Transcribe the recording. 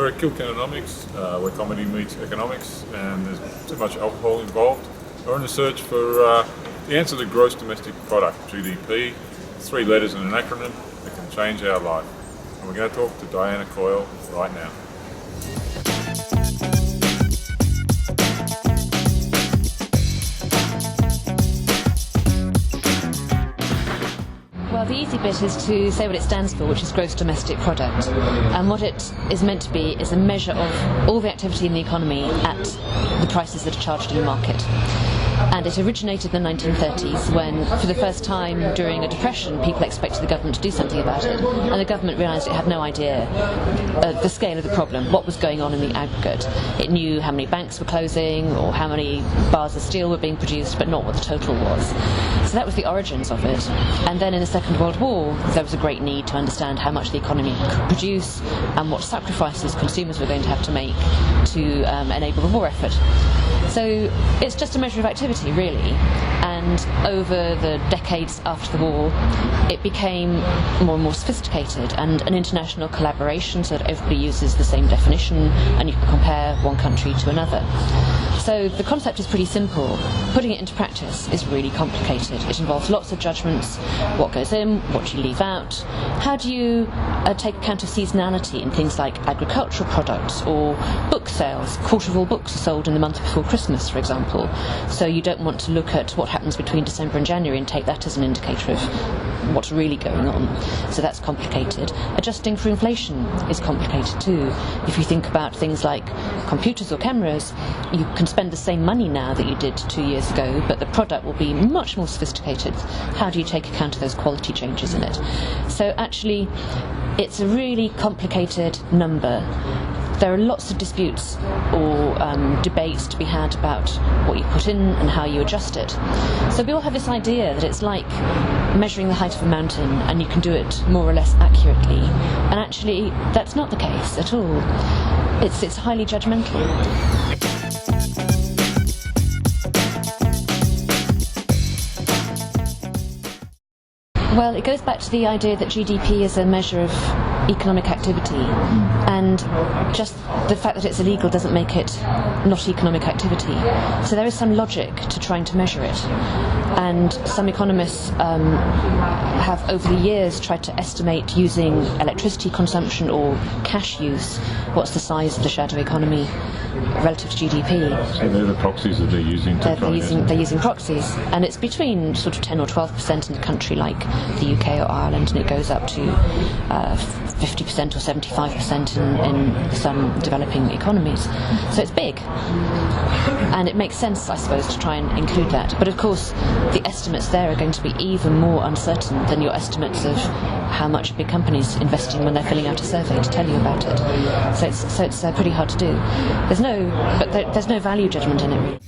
We're at Kilkennomics, where comedy meets economics, and there's too much alcohol involved. We're on the search for the answer to gross domestic product, GDP, 3 letters in an acronym that can change our life. And we're going to talk to Diane Coyle right now. Well, the easy bit is to say what it stands for, which is gross domestic product. And what it is meant to be is a measure of all the activity in the economy at the prices that are charged in the market. And it originated in the 1930s when, for the first time during a depression, people expected the government to do something about it. And the government realised it had no idea the scale of the problem, what was going on in the aggregate. It knew how many banks were closing or how many bars of steel were being produced, but not what the total was. So that was the origins of it. And then in the Second World War, there was a great need to understand how much the economy could produce and what sacrifices consumers were going to have to make to enable the war effort. So it's just a measure of activity, really, and over the decades after the war it became more and more sophisticated and an international collaboration so that everybody uses the same definition and you can compare one country to another. So the concept is pretty simple. Putting it into practice is really complicated. It involves lots of judgments: what goes in, what do you leave out, how do you take account of seasonality in things like agricultural products or book sales. A quarter of all books are sold in the month before Christmas, for example, so you don't want to look at what happens between December and January and take that as an indicator of what's really going on. So that's complicated. Adjusting for inflation is complicated too. If you think about things like computers or cameras, you can spend the same money now that you did 2 years ago, but the product will be much more sophisticated. How do you take account of those quality changes in it? So actually it's a really complicated number. There are lots of disputes or debates to be had about what you put in and how you adjust it. So we all have this idea that it's like measuring the height of a mountain and you can do it more or less accurately. And actually that's not the case at all. It's highly judgmental. Well, it goes back to the idea that GDP is a measure of economic activity, and just the fact that it's illegal doesn't make it not economic activity. So there is some logic to trying to measure it, and some economists have over the years tried to estimate, using electricity consumption or cash use, what's the size of the shadow economy relative to GDP. So they're the proxies that they're using to They're using proxies, and it's between sort of 10 or 12% in a country like the UK or Ireland, and it goes up to 50% or 75% in some developing economies. So it's big, and it makes sense, I suppose, to try and include that. But of course the estimates there are going to be even more uncertain than your estimates of how much a big company's investing when they're filling out a survey to tell you about it. So it's pretty hard to do. There's no value judgment in it.